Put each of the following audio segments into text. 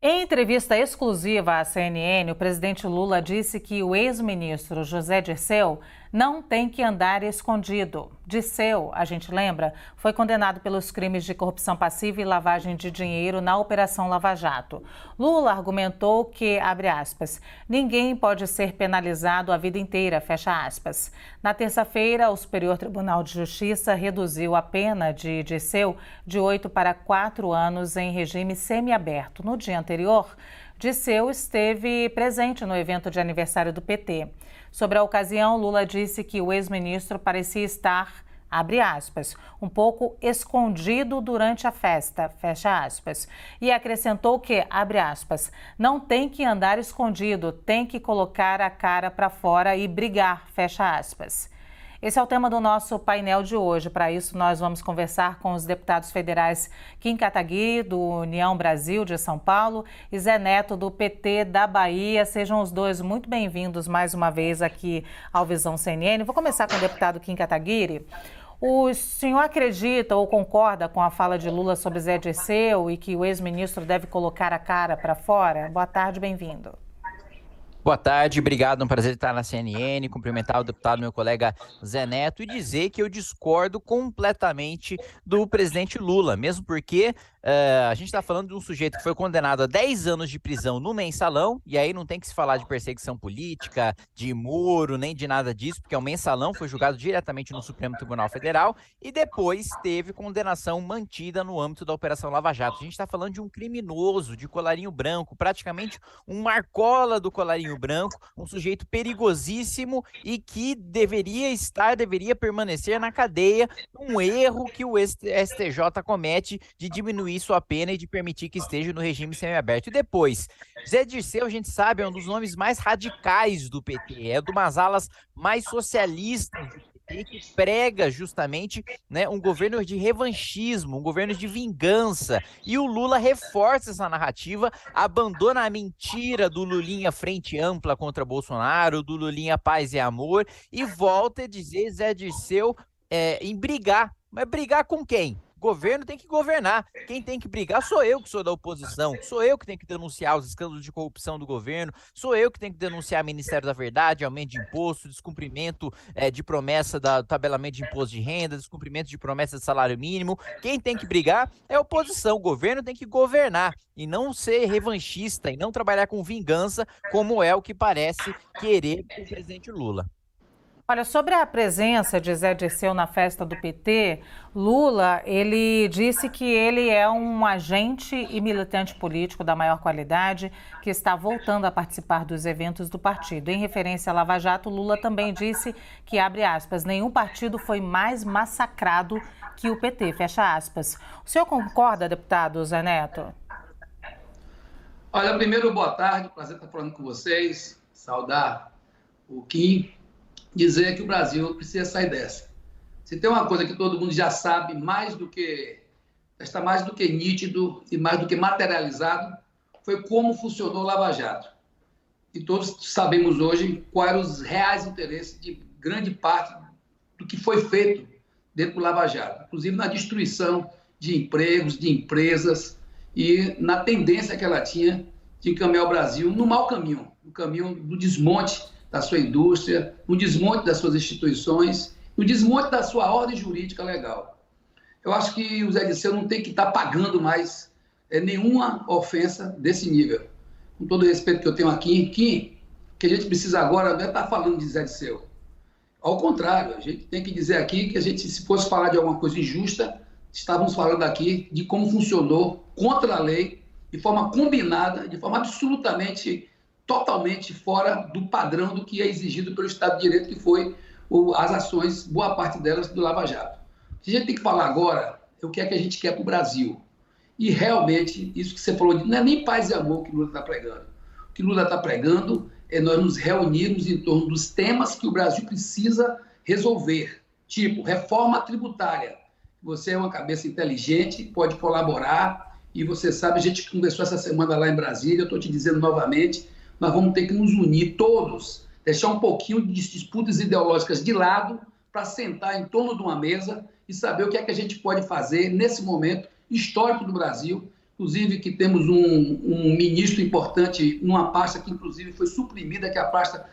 Em entrevista exclusiva à CNN, o presidente Lula disse que o ex-ministro José Dirceu não tem que andar escondido. Dirceu, a gente lembra, foi condenado pelos crimes de corrupção passiva e lavagem de dinheiro na Operação Lava Jato. Lula argumentou que, abre aspas, ninguém pode ser penalizado a vida inteira, fecha aspas. Na terça-feira, o Superior Tribunal de Justiça reduziu a pena de Dirceu de 8 para 4 anos em regime semiaberto. No dia anterior, Dirceu esteve presente no evento de aniversário do PT. Sobre a ocasião, Lula disse que o ex-ministro parecia estar, abre aspas, um pouco escondido durante a festa, fecha aspas. E acrescentou que, abre aspas, não tem que andar escondido, tem que colocar a cara para fora e brigar, fecha aspas. Esse é o tema do nosso painel de hoje. Para isso, nós vamos conversar com os deputados federais Kim Kataguiri, do União Brasil de São Paulo, e Zé Neto, do PT da Bahia. Sejam os dois muito bem-vindos mais uma vez aqui ao Visão CNN. Vou começar com o deputado Kim Kataguiri. O senhor acredita ou concorda com a fala de Lula sobre Zé Dirceu e que o ex-ministro deve colocar a cara para fora? Boa tarde, bem-vindo. Boa tarde, obrigado, é um prazer estar na CNN, cumprimentar o deputado, meu colega Zé Neto, e dizer que eu discordo completamente do presidente Lula, mesmo porque a gente está falando de um sujeito que foi condenado a 10 anos de prisão no mensalão, e aí não tem que se falar de perseguição política, de Moro, nem de nada disso, porque o mensalão foi julgado diretamente no Supremo Tribunal Federal e depois teve condenação mantida no âmbito da Operação Lava Jato. A gente está falando de um criminoso de colarinho branco, praticamente um marcola do colarinho branco, um sujeito perigosíssimo e que deveria permanecer na cadeia, um erro que o STJ comete de diminuir sua pena e de permitir que esteja no regime semiaberto. E depois, Zé Dirceu, a gente sabe, é um dos nomes mais radicais do PT, é de umas alas mais socialistas do PT, que prega justamente, né, um governo de revanchismo, um governo de vingança, e o Lula reforça essa narrativa, abandona a mentira do Lulinha frente ampla contra Bolsonaro, do Lulinha paz e amor, e volta a dizer Zé Dirceu em brigar. Mas brigar com quem? O governo tem que governar. Quem tem que brigar sou eu, que sou da oposição. Sou eu que tenho que denunciar os escândalos de corrupção do governo. Sou eu que tenho que denunciar o Ministério da Verdade, aumento de imposto, descumprimento de promessa do tabelamento de imposto de renda, descumprimento de promessa de salário mínimo. Quem tem que brigar é a oposição. O governo tem que governar e não ser revanchista e não trabalhar com vingança, como é o que parece querer o presidente Lula. Olha, sobre a presença de Zé Dirceu na festa do PT, Lula, ele disse que ele é um agente e militante político da maior qualidade que está voltando a participar dos eventos do partido. Em referência à Lava Jato, Lula também disse que, abre aspas, nenhum partido foi mais massacrado que o PT, fecha aspas. O senhor concorda, deputado Zé Neto? Olha, primeiro, boa tarde, prazer estar falando com vocês, saudar o Kim, dizer que o Brasil precisa sair dessa. Se tem uma coisa que todo mundo já sabe, está mais do que nítido e mais do que materializado, foi como funcionou o Lava Jato. E todos sabemos hoje quais eram os reais interesses de grande parte do que foi feito dentro do Lava Jato, inclusive na destruição de empregos, de empresas e na tendência que ela tinha de encaminhar o Brasil no mau caminho, no caminho do desmonte da sua indústria, no desmonte das suas instituições, no desmonte da sua ordem jurídica legal. Eu acho que o Zé Dirceu não tem que estar pagando mais nenhuma ofensa desse nível. Com todo o respeito que eu tenho aqui, que a gente precisa agora não é estar falando de Zé Dirceu. Ao contrário, a gente tem que dizer aqui que a gente, se fosse falar de alguma coisa injusta, estávamos falando aqui de como funcionou contra a lei, de forma combinada, de forma absolutamente totalmente fora do padrão do que é exigido pelo Estado de Direito, que foi as ações, boa parte delas, do Lava Jato. O que a gente tem que falar agora é o que é que a gente quer para o Brasil. E realmente, isso que você falou, não é nem paz e amor que Lula está pregando. O que Lula está pregando é nós nos reunirmos em torno dos temas que o Brasil precisa resolver, tipo reforma tributária. Você é uma cabeça inteligente, pode colaborar, e você sabe, a gente conversou essa semana lá em Brasília, eu estou te dizendo novamente, nós vamos ter que nos unir todos, deixar um pouquinho de disputas ideológicas de lado para sentar em torno de uma mesa e saber o que é que a gente pode fazer nesse momento histórico do Brasil, inclusive que temos um ministro importante numa pasta que, inclusive, foi suprimida, que é a pasta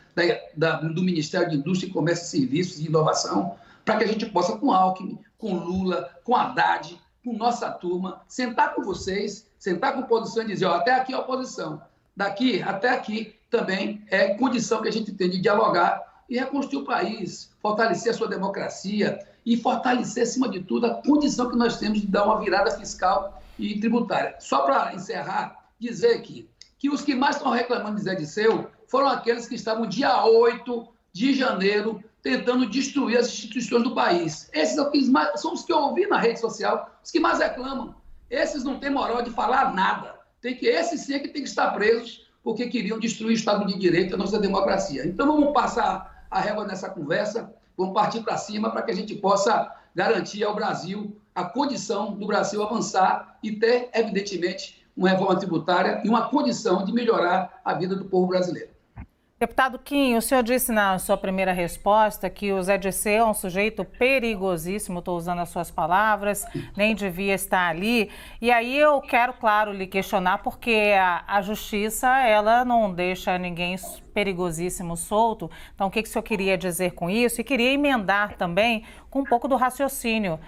do Ministério de Indústria, Comércio e Serviços e Inovação, para que a gente possa, com Alckmin, com Lula, com Haddad, com nossa turma, sentar com vocês, sentar com oposição e dizer, ó, até aqui é a oposição, daqui até aqui também é condição que a gente tem de dialogar e reconstruir o país, fortalecer a sua democracia e fortalecer, acima de tudo, a condição que nós temos de dar uma virada fiscal e tributária. Só para encerrar, dizer que os que mais estão reclamando de Zé Dirceu foram aqueles que estavam dia 8 de janeiro tentando destruir as instituições do país. Esses são os que eu ouvi na rede social, os que mais reclamam. Esses não têm moral de falar nada. Esses sim é que tem que estar presos porque queriam destruir o Estado de Direito e a nossa democracia. Então vamos passar a régua nessa conversa, vamos partir para cima para que a gente possa garantir ao Brasil a condição do Brasil avançar e ter, evidentemente, uma reforma tributária e uma condição de melhorar a vida do povo brasileiro. Deputado Kim, o senhor disse na sua primeira resposta que o Zé Dirceu é um sujeito perigosíssimo, estou usando as suas palavras, nem devia estar ali. E aí eu quero, claro, lhe questionar, porque a justiça, ela não deixa ninguém perigosíssimo solto. Então, o que o senhor queria dizer com isso? E queria emendar também com um pouco do raciocínio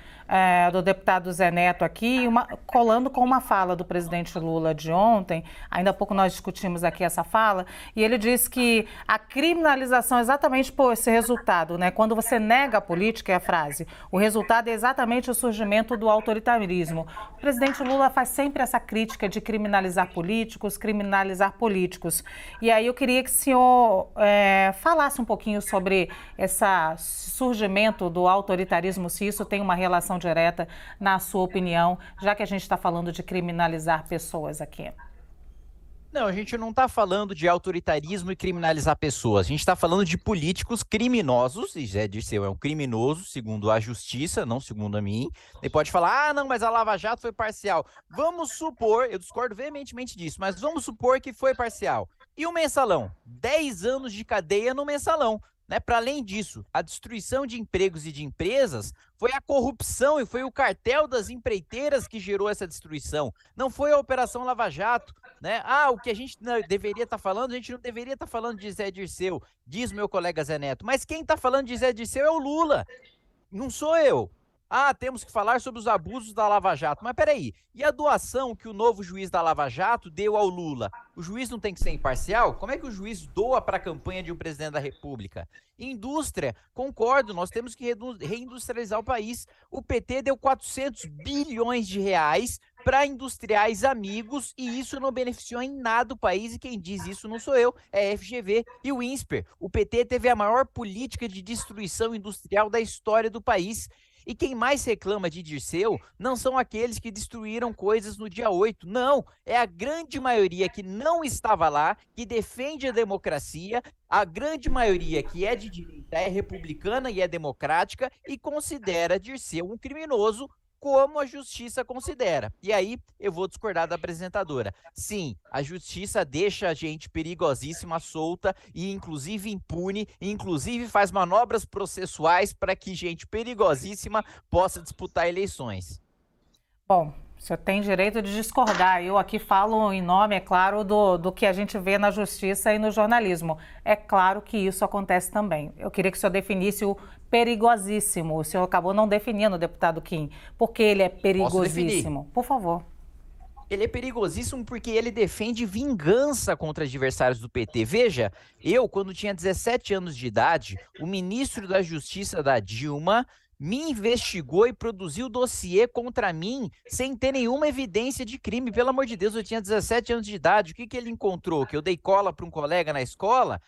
do deputado Zé Neto aqui, colando com uma fala do presidente Lula de ontem. Ainda há pouco nós discutimos aqui essa fala, e ele disse que a criminalização é exatamente por esse resultado, né? Quando você nega a política, é a frase, o resultado é exatamente o surgimento do autoritarismo. O presidente Lula faz sempre essa crítica de criminalizar políticos. E aí eu queria que o senhor falasse um pouquinho sobre esse surgimento do autoritarismo, se isso tem uma relação direta, na sua opinião, já que a gente está falando de criminalizar pessoas aqui. Não, a gente não está falando de autoritarismo e criminalizar pessoas. A gente está falando de políticos criminosos, e Zé Dirceu é um criminoso, segundo a justiça, não segundo a mim. Ele pode falar, não, mas a Lava Jato foi parcial. Vamos supor, eu discordo veementemente disso, mas vamos supor que foi parcial. E o mensalão? 10 anos de cadeia no mensalão. Para além disso, a destruição de empregos e de empresas foi a corrupção e foi o cartel das empreiteiras que gerou essa destruição. Não foi a Operação Lava Jato. O que a gente deveria estar falando, a gente não deveria estar falando de Zé Dirceu, diz meu colega Zé Neto. Mas quem está falando de Zé Dirceu é o Lula, não sou eu. Temos que falar sobre os abusos da Lava Jato. Mas peraí, e a doação que o novo juiz da Lava Jato deu ao Lula? O juiz não tem que ser imparcial? Como é que o juiz doa para a campanha de um presidente da República? Indústria, concordo, nós temos que reindustrializar o país. O PT deu 400 bilhões de reais para industriais amigos e isso não beneficiou em nada o país, e quem diz isso não sou eu, é a FGV e o INSPER. O PT teve a maior política de destruição industrial da história do país. E quem mais reclama de Dirceu não são aqueles que destruíram coisas no dia 8, não, é a grande maioria que não estava lá, que defende a democracia, a grande maioria que é de direita, é republicana e é democrática e considera Dirceu um criminoso, como a justiça considera. E aí eu vou discordar da apresentadora. Sim, a justiça deixa a gente perigosíssima solta e inclusive impune, e inclusive faz manobras processuais para que gente perigosíssima possa disputar eleições. Bom, o senhor tem direito de discordar. Eu aqui falo em nome, é claro, do que a gente vê na justiça e no jornalismo. É claro que isso acontece também. Eu queria que o senhor definisse o perigosíssimo. O senhor acabou não definindo, deputado Kim. Por que ele é perigosíssimo? Por favor. Ele é perigosíssimo porque ele defende vingança contra adversários do PT. Veja, eu, quando tinha 17 anos de idade, o ministro da Justiça da Dilma me investigou e produziu dossiê contra mim sem ter nenhuma evidência de crime. Pelo amor de Deus, eu tinha 17 anos de idade. O que ele encontrou? Que eu dei cola para um colega na escola?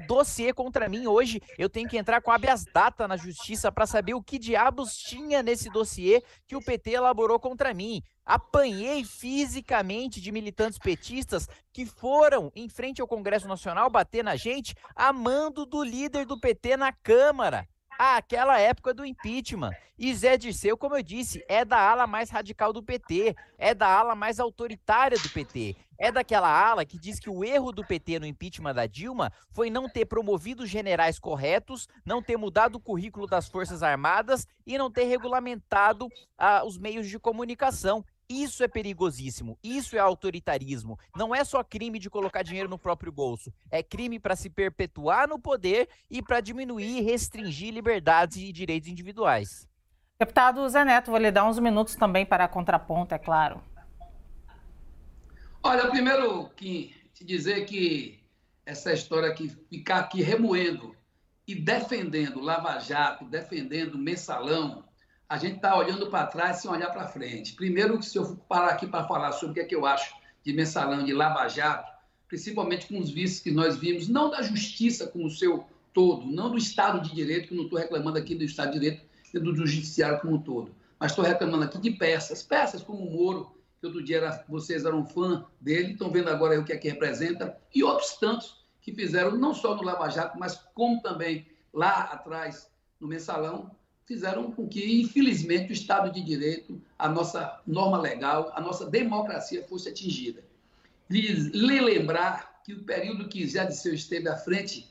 Dossiê contra mim. Hoje eu tenho que entrar com habeas data na justiça para saber o que diabos tinha nesse dossiê que o PT elaborou contra mim. Apanhei fisicamente de militantes petistas que foram em frente ao Congresso Nacional bater na gente a mando do líder do PT na Câmara. Aquela época do impeachment. E Zé Dirceu, como eu disse, é da ala mais radical do PT, é da ala mais autoritária do PT, é daquela ala que diz que o erro do PT no impeachment da Dilma foi não ter promovido generais corretos, não ter mudado o currículo das Forças Armadas e não ter regulamentado os meios de comunicação. Isso é perigosíssimo, isso é autoritarismo. Não é só crime de colocar dinheiro no próprio bolso, é crime para se perpetuar no poder e para diminuir e restringir liberdades e direitos individuais. Deputado Zé Neto, vou lhe dar uns minutos também para contraponto, é claro. Olha, primeiro, Kim, te dizer que essa história que ficar aqui remoendo e defendendo Lava Jato, defendendo Mensalão, a gente está olhando para trás sem olhar para frente. Primeiro, se eu for parar aqui para falar sobre o que é que eu acho de Mensalão, de Lava Jato, principalmente com os vícios que nós vimos, não da justiça como o seu todo, não do Estado de Direito, que eu não estou reclamando aqui do Estado de Direito e do Judiciário como um todo, mas estou reclamando aqui de peças como o Moro, que outro dia vocês eram fã dele, estão vendo agora o que é que representa, e outros tantos que fizeram, não só no Lava Jato, mas como também lá atrás no Mensalão, fizeram com que, infelizmente, o Estado de Direito, a nossa norma legal, a nossa democracia fosse atingida. Lhe lembrar que o período que Zé Dirceu esteve à frente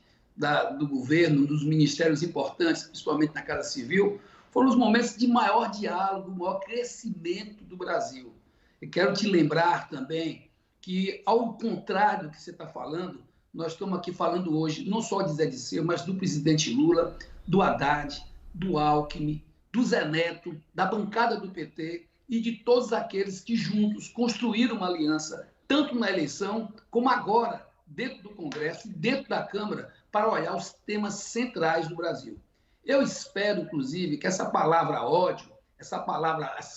do governo, dos ministérios importantes, principalmente na Casa Civil, foram os momentos de maior diálogo, maior crescimento do Brasil. E quero te lembrar também que, ao contrário do que você está falando, nós estamos aqui falando hoje não só de Zé Dirceu, mas do presidente Lula, do Haddad, do Alckmin, do Zé Neto, da bancada do PT e de todos aqueles que juntos construíram uma aliança, tanto na eleição como agora, dentro do Congresso e dentro da Câmara, para olhar os temas centrais do Brasil. Eu espero, inclusive, que essa palavra ódio, essas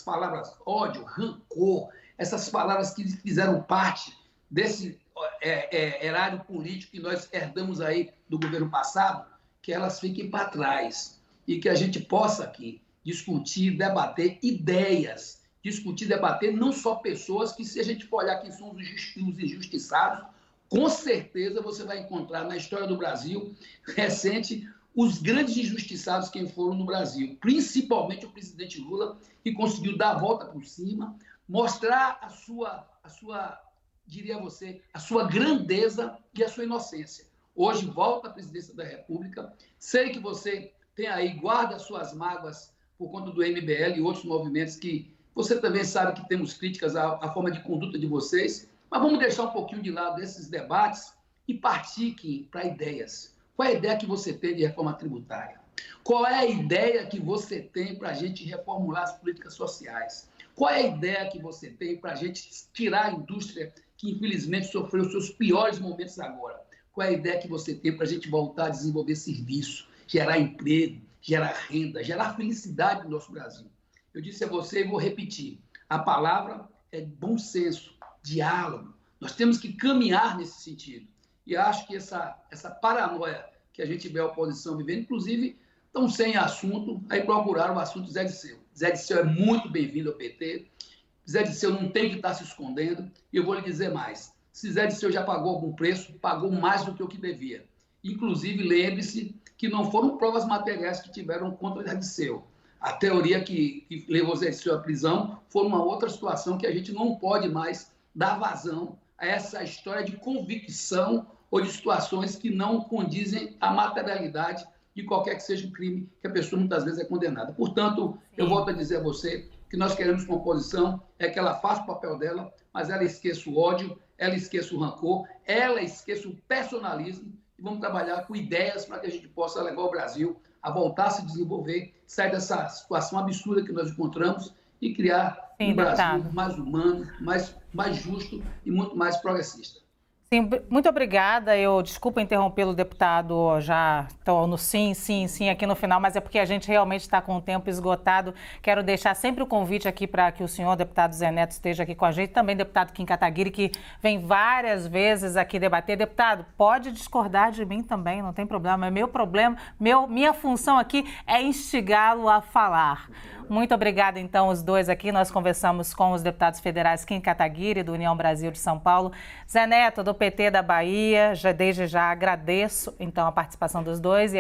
palavras ódio, rancor, essas palavras que fizeram parte desse erário político que nós herdamos aí do governo passado, que elas fiquem para trás e que a gente possa aqui discutir, debater ideias, discutir, debater não só pessoas que, se a gente for olhar quem são os injustiçados, com certeza você vai encontrar na história do Brasil recente os grandes injustiçados que foram no Brasil, principalmente o presidente Lula, que conseguiu dar a volta por cima, mostrar a sua grandeza e a sua inocência. Hoje volta à presidência da República. Sei que você tem aí, guarda as suas mágoas por conta do MBL e outros movimentos que você também sabe que temos críticas à forma de conduta de vocês, mas vamos deixar um pouquinho de lado esses debates e partir para ideias. Qual é a ideia que você tem de reforma tributária? Qual é a ideia que você tem para a gente reformular as políticas sociais? Qual é a ideia que você tem para a gente tirar a indústria que, infelizmente, sofreu os seus piores momentos agora? Qual é a ideia que você tem para a gente voltar a desenvolver serviço, gerar emprego, gerar renda, gerar felicidade no nosso Brasil? Eu disse a você e vou repetir, a palavra é bom senso, diálogo. Nós temos que caminhar nesse sentido. E acho que essa paranoia que a gente vê a oposição vivendo, inclusive, estão sem assunto, aí procuraram o assunto Zé Dirceu. Zé Dirceu é muito bem-vindo ao PT, Zé Dirceu não tem que estar se escondendo, e eu vou lhe dizer mais, se Zé Dirceu já pagou algum preço, pagou mais do que o que devia. Inclusive, lembre-se que não foram provas materiais que tiveram contra Zé Dirceu. A teoria que levou Zé Dirceu à prisão foi uma outra situação que a gente não pode mais dar vazão a essa história de convicção ou de situações que não condizem à materialidade de qualquer que seja o crime que a pessoa muitas vezes é condenada. Portanto, eu volto a dizer a você que nós queremos com a oposição é que ela faça o papel dela, mas ela esqueça o ódio, ela esqueça o rancor, ela esqueça o personalismo e vamos trabalhar com ideias para que a gente possa levar o Brasil a voltar a se desenvolver, sair dessa situação absurda que nós encontramos e criar um Brasil mais humano, mais justo e muito mais progressista. Sim, muito obrigada. Eu desculpa interrompê-lo, deputado, já estou no sim aqui no final, mas é porque a gente realmente está com o tempo esgotado. Quero deixar sempre o convite aqui para que o senhor, deputado Zé Neto, esteja aqui com a gente, também deputado Kim Kataguiri, que vem várias vezes aqui debater. Deputado, pode discordar de mim também, não tem problema, é meu problema, minha função aqui é instigá-lo a falar. Muito obrigada, então, os dois aqui. Nós conversamos com os deputados federais Kim Kataguiri, do União Brasil de São Paulo, Zé Neto, do PT da Bahia. Desde já agradeço, então, a participação dos dois.